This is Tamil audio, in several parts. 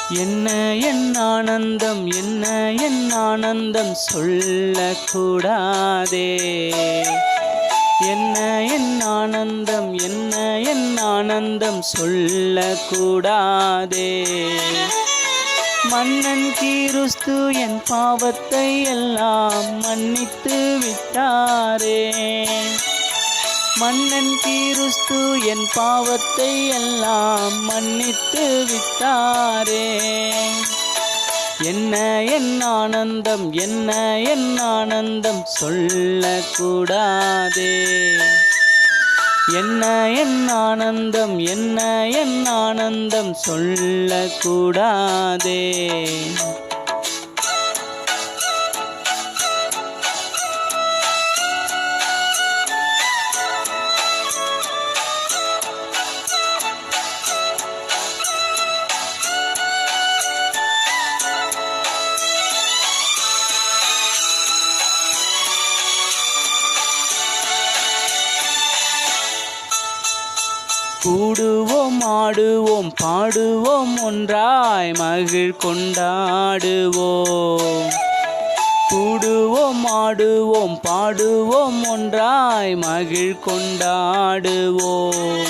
என்ன என் ஆனந்தம், என்ன என் ஆனந்தம் சொல்லக்கூடாதே. என்ன என் ஆனந்தம், என்ன என் ஆனந்தம் சொல்லக்கூடாதே. மன்னன் கிறிஸ்து என் பாவத்தை எல்லாம் மன்னித்து விட்டாரே. மன்னன் கிறிஸ்து என் பாவத்தை எல்லாம் மன்னித்து விட்டாரே. என்ன என் ஆனந்தம், என்ன என் ஆனந்தம் சொல்லக்கூடாதே. என்ன என் ஆனந்தம், என்ன என் ஆனந்தம் சொல்லக்கூடாதே. கூடுவோம், ஆடுவோம், பாடுவோம், ஒன்றாய் மகிழ் கொண்டாடுவோம். கூடுவோம், ஆடுவோம், பாடுவோம், ஒன்றாய் மகிழ் கொண்டாடுவோம்.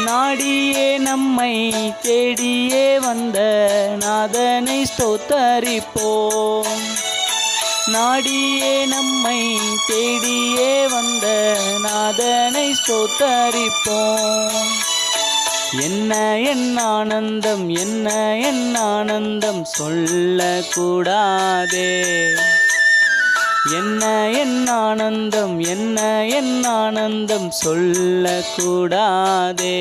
நாடியே நம்மை தேடியே வந்த நாதனை ஸ்தோத்தரிப்போம். நாடியே நம்மை தேடியே வந்த நாதனை ஸ்தோத்தரிப்போம். என்ன என் ஆனந்தம், என்ன என் ஆனந்தம் சொல்லக்கூடாதே. என்ன என் ஆனந்தம், என்ன என் ஆனந்தம் சொல்லக்கூடாதே.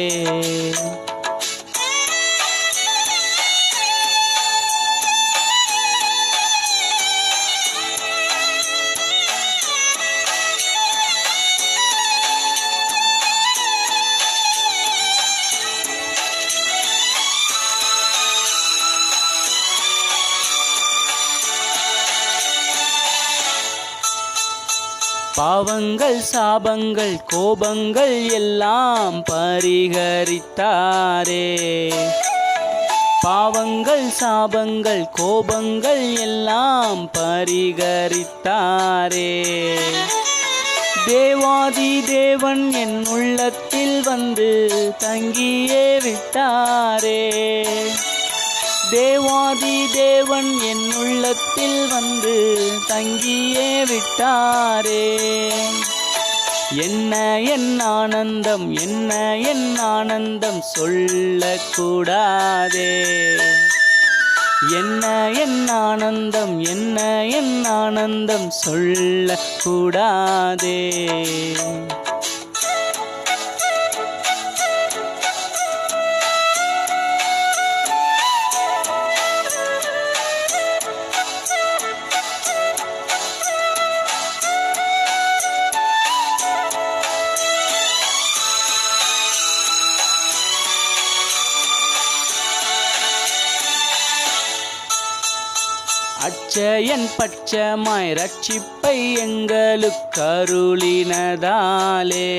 பாவங்கள், சாபங்கள், கோபங்கள் எல்லாம் பரிகரித்தாரே. பாவங்கள், சாபங்கள், கோபங்கள் எல்லாம் பரிகரித்தாரே. தேவாதி தேவன் என் உள்ளத்தில் வந்து தங்கியே விட்டாரே. தேவாதி தேவன் என் உள்ளத்தில் வந்து தங்கியே விட்டாரே. என்ன என் ஆனந்தம், என்ன என் ஆனந்தம் சொல்லக்கூடாதே. என்ன என் ஆனந்தம், என்ன என் ஆனந்தம் சொல்லக்கூடாதே. அச்சயன் பட்சமாய் ரட்சிப்பை எங்களுக்கு அருளினதாலே.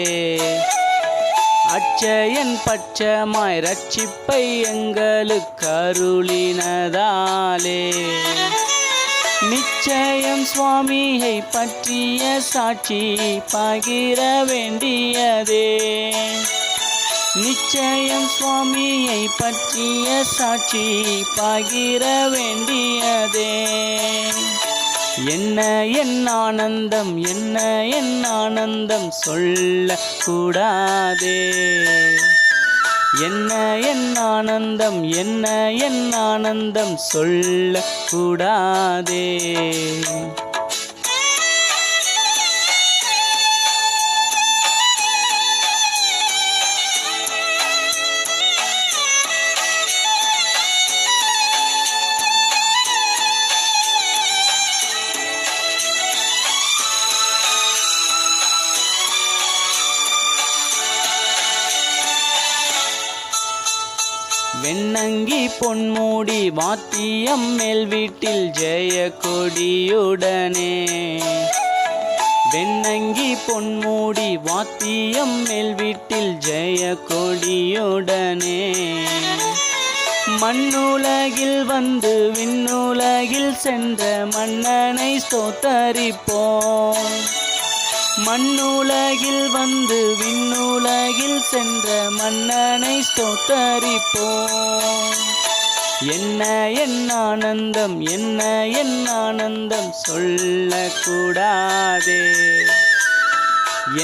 அச்சயன் பட்சமாய் ரட்சிப்பை எங்களுக்கு அருளினதாலே. நிச்சயம் சுவாமியை பற்றிய சாட்சி பகிர வேண்டியதே. நிச்சயம் சுவாமியை பற்றிய சாட்சி பகிர வேண்டியதே. என்ன என் ஆனந்தம், என்ன என் ஆனந்தம் சொல்லக்கூடாதே. என்ன என் ஆனந்தம், என்ன என் ஆனந்தம் சொல்லக்கூடாதே. வெண்ணங்கி பொன்மூடி வாத்தியம் மேல் வீட்டில் ஜெய கொடியுடனே. வெண்ணங்கி பொன்மூடி வாத்தியம் மேல் வீட்டில் ஜெய கொடியுடனே. மண்ணுலகில் வந்து விண்ணுலகில் சென்ற மன்னனை ஸ்தோத்தரிப்போம். மண்ணுலகில் வந்து விண்ணுலகில் சென்ற மன்னனை ஸ்தோத்தரிப்போம். என்ன என் ஆனந்தம், என்ன என் ஆனந்தம் சொல்லக்கூடாதே.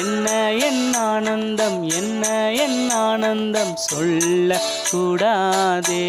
என்ன என் ஆனந்தம், என்ன என் ஆனந்தம் சொல்லக்கூடாதே.